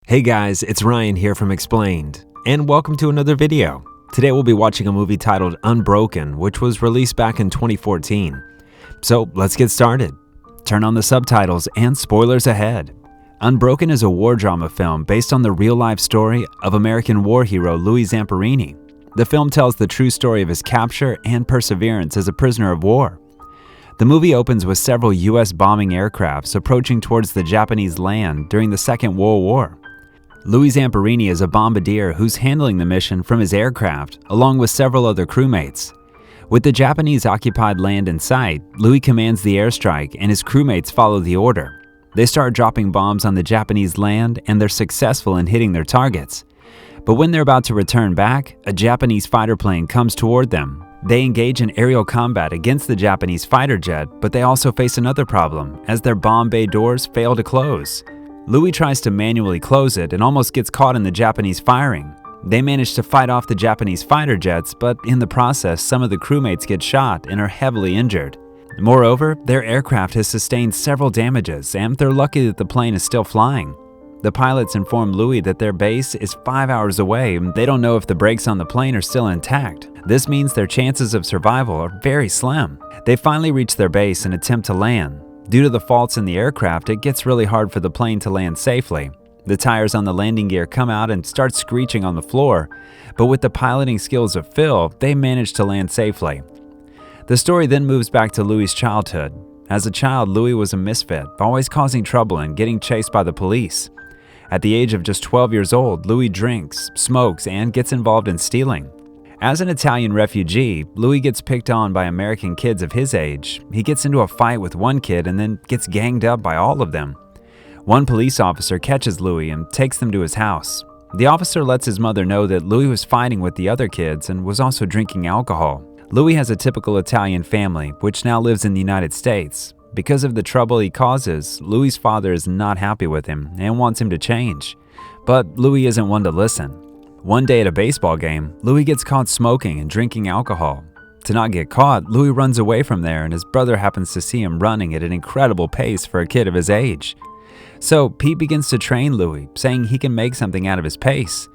Hey guys, it's Ryan here from Explained, and welcome to another video. Today we'll be watching a movie titled Unbroken, which was released back in 2014. So let's get started. Turn on the subtitles and spoilers ahead. Unbroken is a war drama film based on the real-life story of American war hero Louis Zamperini. The film tells the true story of his capture and perseverance as a prisoner of war. The movie opens with several U.S. bombing aircrafts approaching towards the Japanese land during the Second World War. Louis Zamperini is a bombardier who's handling the mission from his aircraft, along with several other crewmates. With the Japanese-occupied land in sight, Louis commands the airstrike and his crewmates follow the order. They start dropping bombs on the Japanese land and they're successful in hitting their targets. But when they're about to return back, a Japanese fighter plane comes toward them. They engage in aerial combat against the Japanese fighter jet, but they also face another problem, as their bomb bay doors fail to close. Louis tries to manually close it and almost gets caught in the Japanese firing. They manage to fight off the Japanese fighter jets, but in the process, some of the crewmates get shot and are heavily injured. Moreover, their aircraft has sustained several damages, and they're lucky that the plane is still flying. The pilots inform Louis that their base is 5 hours away and they don't know if the brakes on the plane are still intact. This means their chances of survival are very slim. They finally reach their base and attempt to land. Due to the faults in the aircraft, it gets really hard for the plane to land safely. The tires on the landing gear come out and start screeching on the floor, but with the piloting skills of Phil, they manage to land safely. The story then moves back to Louis' childhood. As a child, Louis was a misfit, always causing trouble and getting chased by the police. At the age of just 12 years old, Louis drinks, smokes, and gets involved in stealing. As an Italian refugee, Louis gets picked on by American kids of his age. He gets into a fight with one kid and then gets ganged up by all of them. One police officer catches Louis and takes them to his house. The officer lets his mother know that Louis was fighting with the other kids and was also drinking alcohol. Louis has a typical Italian family, which now lives in the United States. Because of the trouble he causes, Louis' father is not happy with him and wants him to change. But Louis isn't one to listen. One day at a baseball game, Louis gets caught smoking and drinking alcohol. To not get caught, Louis runs away from there and his brother happens to see him running at an incredible pace for a kid of his age. So Pete begins to train Louis, saying he can make something out of his pace.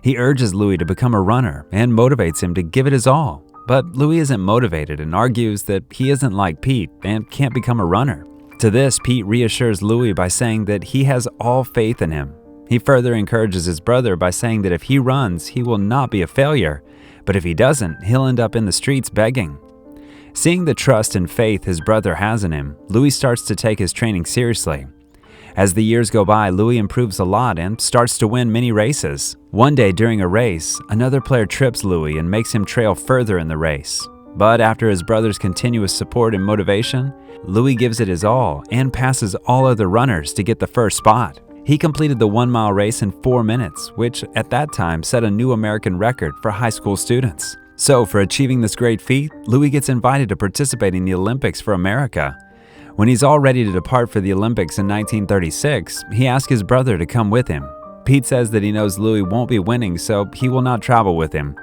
He urges Louis to become a runner and motivates him to give it his all. But Louis isn't motivated and argues that he isn't like Pete and can't become a runner. To this, Pete reassures Louis by saying that he has all faith in him. He further encourages his brother by saying that if he runs, he will not be a failure, but if he doesn't, he'll end up in the streets begging. Seeing the trust and faith his brother has in him, Louis starts to take his training seriously. As the years go by, Louis improves a lot and starts to win many races. One day during a race, another player trips Louis and makes him trail further in the race. But after his brother's continuous support and motivation, Louis gives it his all and passes all other runners to get the first spot. He completed the 1-mile race in 4 minutes, which at that time set a new American record for high school students. So for achieving this great feat, Louis gets invited to participate in the Olympics for America. When he's all ready to depart for the Olympics in 1936, he asks his brother to come with him. Pete says that he knows Louis won't be winning, so he will not travel with him.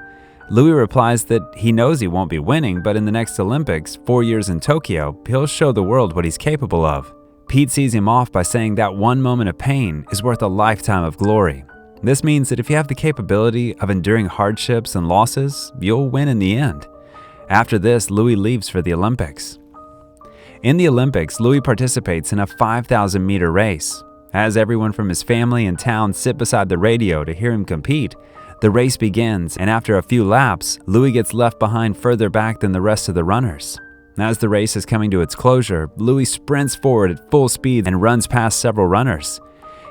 Louis replies that he knows he won't be winning, but in the next Olympics, 4 years in Tokyo, he'll show the world what he's capable of. Pete sees him off by saying that one moment of pain is worth a lifetime of glory. This means that if you have the capability of enduring hardships and losses, you'll win in the end. After this, Louis leaves for the Olympics. In the Olympics, Louis participates in a 5,000-meter race. As everyone from his family and town sit beside the radio to hear him compete, the race begins, and after a few laps, Louis gets left behind further back than the rest of the runners. As the race is coming to its closure, Louis sprints forward at full speed and runs past several runners.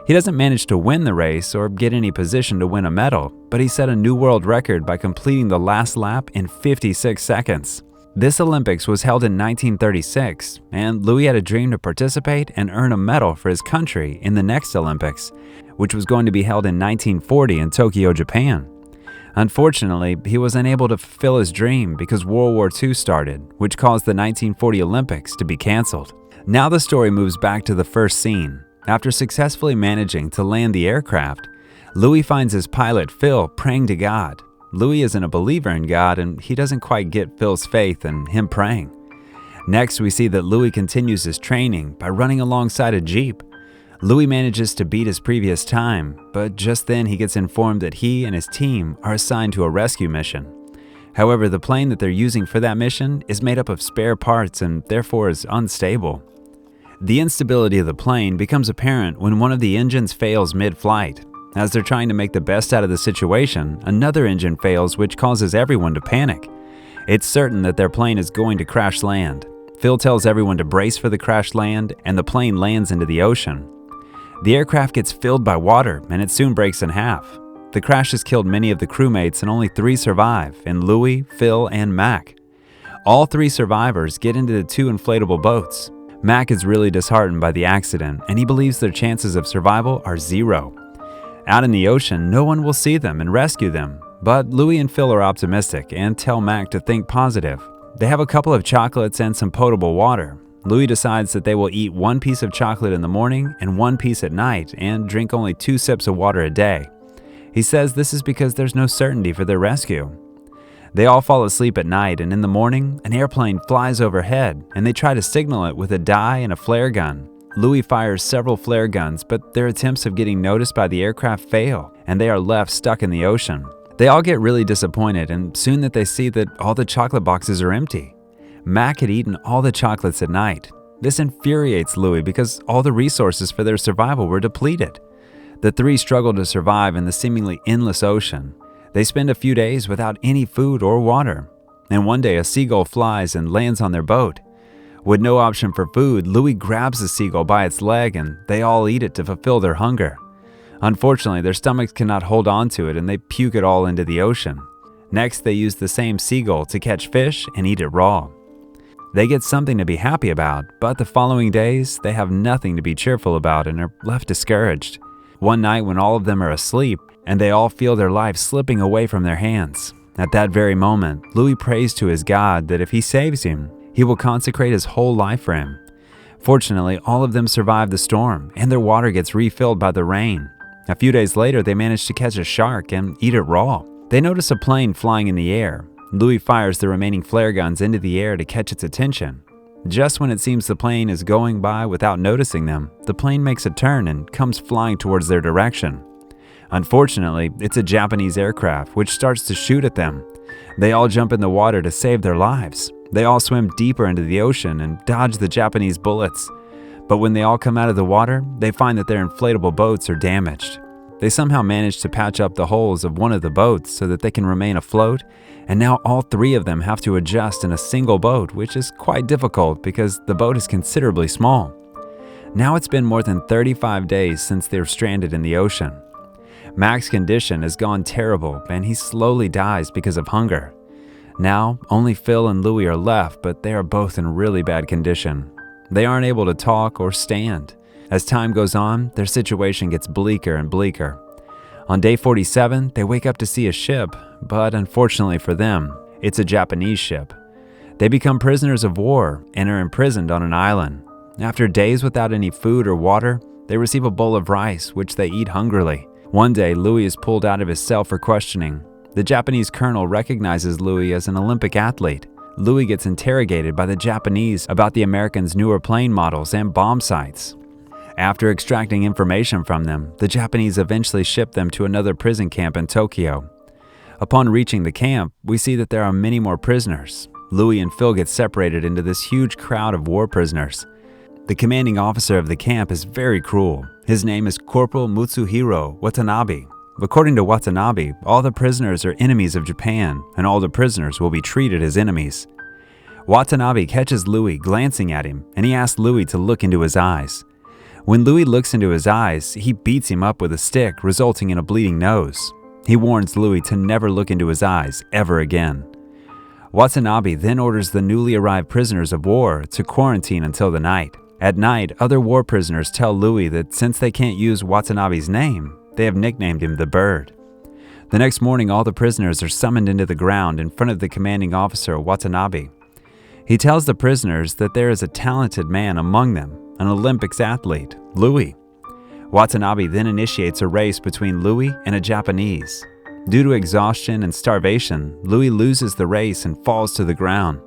He doesn't manage to win the race or get any position to win a medal, but he set a new world record by completing the last lap in 56 seconds. This Olympics was held in 1936, and Louis had a dream to participate and earn a medal for his country in the next Olympics, which was going to be held in 1940 in Tokyo, Japan. Unfortunately, he was unable to fulfill his dream because World War II started, which caused the 1940 Olympics to be canceled. Now the story moves back to the first scene. After successfully managing to land the aircraft, Louis finds his pilot, Phil, praying to God. Louis isn't a believer in God, and he doesn't quite get Phil's faith and him praying. Next, we see that Louis continues his training by running alongside a Jeep. Louis manages to beat his previous time, but just then he gets informed that he and his team are assigned to a rescue mission. However, the plane that they're using for that mission is made up of spare parts and therefore is unstable. The instability of the plane becomes apparent when one of the engines fails mid-flight. As they're trying to make the best out of the situation, another engine fails, which causes everyone to panic. It's certain that their plane is going to crash land. Phil tells everyone to brace for the crash land, and the plane lands into the ocean. The aircraft gets filled by water, and it soon breaks in half. The crash has killed many of the crewmates, and only 3 survive, in Louis, Phil, and Mac. All 3 survivors get into the 2 inflatable boats. Mac is really disheartened by the accident, and he believes their chances of survival are 0. Out in the ocean, no one will see them and rescue them, but Louis and Phil are optimistic and tell Mac to think positive. They have a couple of chocolates and some potable water. Louis decides that they will eat 1 piece of chocolate in the morning and 1 piece at night and drink only 2 sips of water a day. He says this is because there's no certainty for their rescue. They all fall asleep at night, and in the morning, an airplane flies overhead and they try to signal it with a dye and a flare gun. Louis fires several flare guns, but their attempts of getting noticed by the aircraft fail, and they are left stuck in the ocean. They all get really disappointed, and soon that they see that all the chocolate boxes are empty. Mac had eaten all the chocolates at night. This infuriates Louis because all the resources for their survival were depleted. The 3 struggle to survive in the seemingly endless ocean. They spend a few days without any food or water, and one day a seagull flies and lands on their boat. With no option for food, Louis grabs the seagull by its leg and they all eat it to fulfill their hunger. Unfortunately, their stomachs cannot hold on to it and they puke it all into the ocean. Next, they use the same seagull to catch fish and eat it raw. They get something to be happy about, but the following days, they have nothing to be cheerful about and are left discouraged. One night when all of them are asleep and they all feel their lives slipping away from their hands. At that very moment, Louis prays to his God that if he saves him, he will consecrate his whole life for him. Fortunately, all of them survive the storm, and their water gets refilled by the rain. A few days later, they manage to catch a shark and eat it raw. They notice a plane flying in the air. Louis fires the remaining flare guns into the air to catch its attention. Just when it seems the plane is going by without noticing them, the plane makes a turn and comes flying towards their direction. Unfortunately, it's a Japanese aircraft which starts to shoot at them. They all jump in the water to save their lives. They all swim deeper into the ocean and dodge the Japanese bullets. But when they all come out of the water, they find that their inflatable boats are damaged. They somehow manage to patch up the holes of one of the boats so that they can remain afloat, and now all 3 of them have to adjust in a single boat, which is quite difficult because the boat is considerably small. Now it's been more than 35 days since they're stranded in the ocean. Mac's condition has gone terrible and he slowly dies because of hunger. Now, only Phil and Louis are left, but they are both in really bad condition. They aren't able to talk or stand. As time goes on, their situation gets bleaker and bleaker. On day 47, they wake up to see a ship, but unfortunately for them, it's a Japanese ship. They become prisoners of war and are imprisoned on an island. After days without any food or water, they receive a bowl of rice, which they eat hungrily. One day, Louis is pulled out of his cell for questioning. The Japanese colonel recognizes Louis as an Olympic athlete. Louis gets interrogated by the Japanese about the Americans' newer plane models and bomb sites. After extracting information from them, the Japanese eventually ship them to another prison camp in Tokyo. Upon reaching the camp, we see that there are many more prisoners. Louis and Phil get separated into this huge crowd of war prisoners. The commanding officer of the camp is very cruel. His name is Corporal Mutsuhiro Watanabe. According to Watanabe, all the prisoners are enemies of Japan, and all the prisoners will be treated as enemies. Watanabe catches Louis glancing at him, and he asks Louis to look into his eyes. When Louis looks into his eyes, he beats him up with a stick, resulting in a bleeding nose. He warns Louis to never look into his eyes ever again. Watanabe then orders the newly arrived prisoners of war to quarantine until the night. At night, other war prisoners tell Louis that since they can't use Watanabe's name, they have nicknamed him the Bird. The next morning, all the prisoners are summoned into the ground in front of the commanding officer, Watanabe. He tells the prisoners that there is a talented man among them, an Olympics athlete, Louis. Watanabe then initiates a race between Louis and a Japanese. Due to exhaustion and starvation, Louis loses the race and falls to the ground.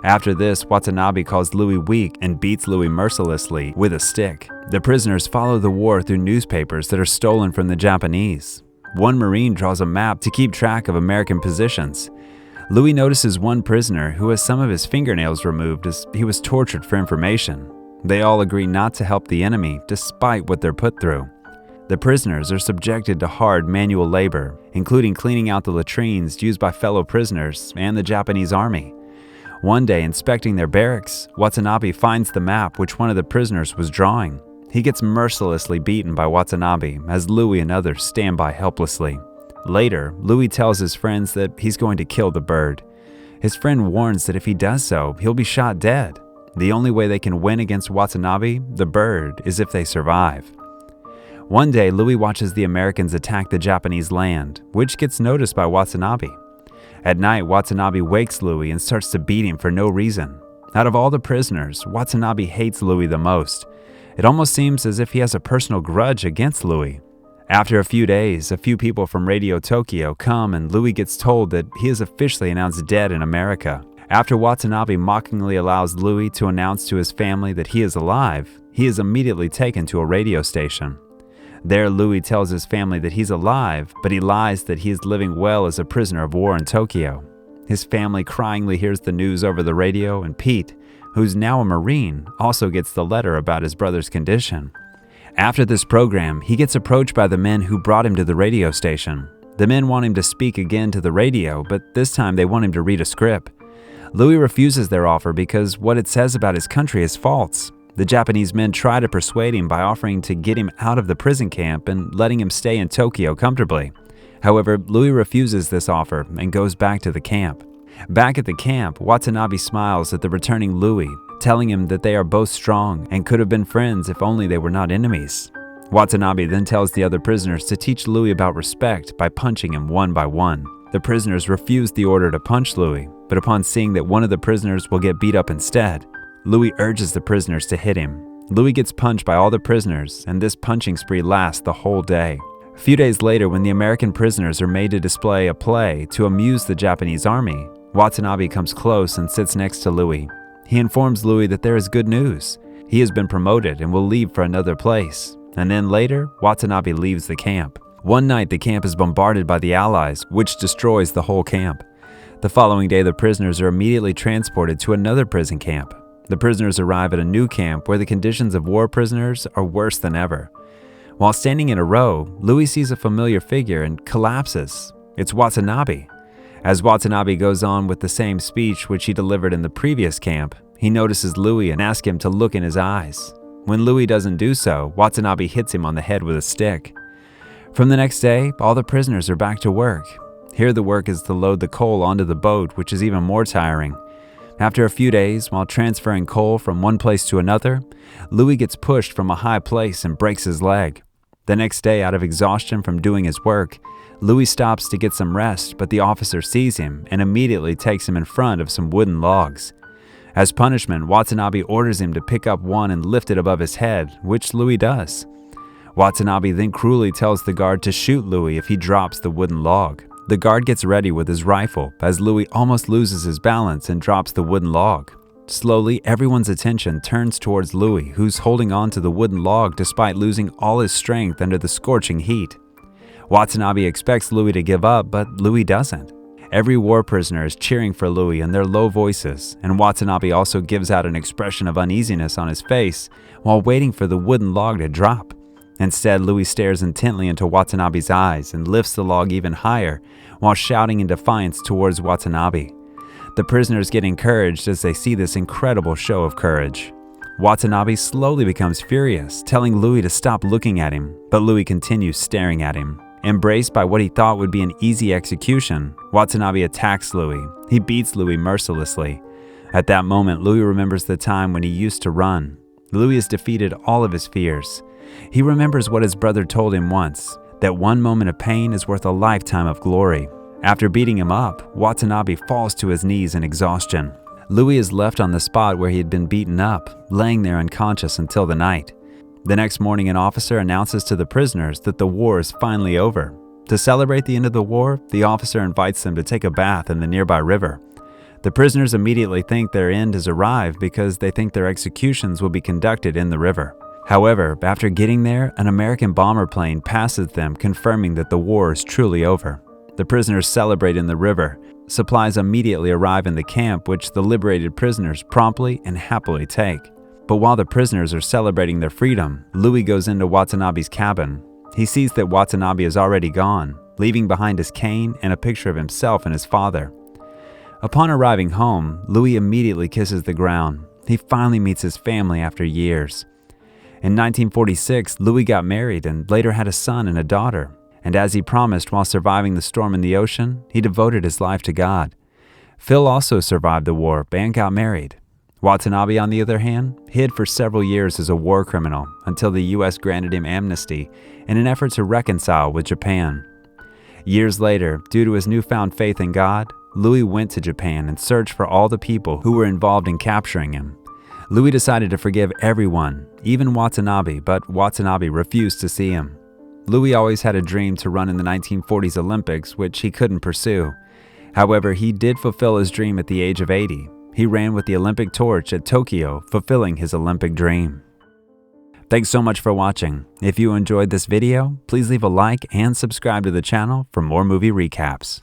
After this, Watanabe calls Louis weak and beats Louis mercilessly with a stick. The prisoners follow the war through newspapers that are stolen from the Japanese. One Marine draws a map to keep track of American positions. Louis notices one prisoner who has some of his fingernails removed as he was tortured for information. They all agree not to help the enemy despite what they're put through. The prisoners are subjected to hard manual labor, including cleaning out the latrines used by fellow prisoners and the Japanese army. One day, inspecting their barracks, Watanabe finds the map which one of the prisoners was drawing. He gets mercilessly beaten by Watanabe as Louis and others stand by helplessly. Later, Louis tells his friends that he's going to kill the bird. His friend warns that if he does so, he'll be shot dead. The only way they can win against Watanabe, the bird, is if they survive. One day, Louis watches the Americans attack the Japanese land, which gets noticed by Watanabe. At night, Watanabe wakes Louis and starts to beat him for no reason. Out of all the prisoners, Watanabe hates Louis the most. It almost seems as if he has a personal grudge against Louis. After a few days, a few people from Radio Tokyo come and Louis gets told that he is officially announced dead in America. After Watanabe mockingly allows Louis to announce to his family that he is alive, he is immediately taken to a radio station. There, Louis tells his family that he's alive, but he lies that he is living well as a prisoner of war in Tokyo. His family cryingly hears the news over the radio, and Pete, who's now a Marine, also gets the letter about his brother's condition. After this program, he gets approached by the men who brought him to the radio station. The men want him to speak again to the radio, but this time they want him to read a script. Louis refuses their offer because what it says about his country is false. The Japanese men try to persuade him by offering to get him out of the prison camp and letting him stay in Tokyo comfortably. However, Louis refuses this offer and goes back to the camp. Back at the camp, Watanabe smiles at the returning Louis, telling him that they are both strong and could have been friends if only they were not enemies. Watanabe then tells the other prisoners to teach Louis about respect by punching him one by one. The prisoners refuse the order to punch Louis, but upon seeing that one of the prisoners will get beat up instead, Louis urges the prisoners to hit him. Louis gets punched by all the prisoners, and this punching spree lasts the whole day. A few days later, when the American prisoners are made to display a play to amuse the Japanese army, Watanabe comes close and sits next to Louis. He informs Louis that there is good news. He has been promoted and will leave for another place. And then later, Watanabe leaves the camp. One night, the camp is bombarded by the Allies, which destroys the whole camp. The following day, the prisoners are immediately transported to another prison camp. The prisoners arrive at a new camp where the conditions of war prisoners are worse than ever. While standing in a row, Louis sees a familiar figure and collapses. It's Watanabe. As Watanabe goes on with the same speech which he delivered in the previous camp, he notices Louis and asks him to look in his eyes. When Louis doesn't do so, Watanabe hits him on the head with a stick. From the next day, all the prisoners are back to work. Here the work is to load the coal onto the boat, which is even more tiring. After a few days, while transferring coal from one place to another, Louis gets pushed from a high place and breaks his leg. The next day, out of exhaustion from doing his work, Louis stops to get some rest, but the officer sees him and immediately takes him in front of some wooden logs. As punishment, Watanabe orders him to pick up one and lift it above his head, which Louis does. Watanabe then cruelly tells the guard to shoot Louis if he drops the wooden log. The guard gets ready with his rifle as Louis almost loses his balance and drops the wooden log. Slowly, everyone's attention turns towards Louis, who's holding on to the wooden log despite losing all his strength under the scorching heat. Watanabe expects Louis to give up, but Louis doesn't. Every war prisoner is cheering for Louis in their low voices, and Watanabe also gives out an expression of uneasiness on his face while waiting for the wooden log to drop. Instead, Louis stares intently into Watanabe's eyes and lifts the log even higher while shouting in defiance towards Watanabe. The prisoners get encouraged as they see this incredible show of courage. Watanabe slowly becomes furious, telling Louis to stop looking at him, but Louis continues staring at him. Embraced by what he thought would be an easy execution, Watanabe attacks Louis. He beats Louis mercilessly. At that moment, Louis remembers the time when he used to run. Louis has defeated all of his fears. He remembers what his brother told him once, that one moment of pain is worth a lifetime of glory. After beating him up, Watanabe falls to his knees in exhaustion. Louis is left on the spot where he had been beaten up, laying there unconscious until the night. The next morning, an officer announces to the prisoners that the war is finally over. To celebrate the end of the war, the officer invites them to take a bath in the nearby river. The prisoners immediately think their end has arrived because they think their executions will be conducted in the river. However, after getting there, an American bomber plane passes them, confirming that the war is truly over. The prisoners celebrate in the river. Supplies immediately arrive in the camp, which the liberated prisoners promptly and happily take. But while the prisoners are celebrating their freedom, Louis goes into Watanabe's cabin. He sees that Watanabe is already gone, leaving behind his cane and a picture of himself and his father. Upon arriving home, Louis immediately kisses the ground. He finally meets his family after years. In 1946, Louis got married and later had a son and a daughter. And as he promised while surviving the storm in the ocean, he devoted his life to God. Phil also survived the war and got married. Watanabe, on the other hand, hid for several years as a war criminal until the U.S. granted him amnesty in an effort to reconcile with Japan. Years later, due to his newfound faith in God, Louis went to Japan and searched for all the people who were involved in capturing him. Louis decided to forgive everyone, even Watanabe, but Watanabe refused to see him. Louis always had a dream to run in the 1940s Olympics, which he couldn't pursue. However, he did fulfill his dream at the age of 80. He ran with the Olympic torch at Tokyo, fulfilling his Olympic dream. Thanks so much for watching. If you enjoyed this video, please leave a like and subscribe to the channel for more movie recaps.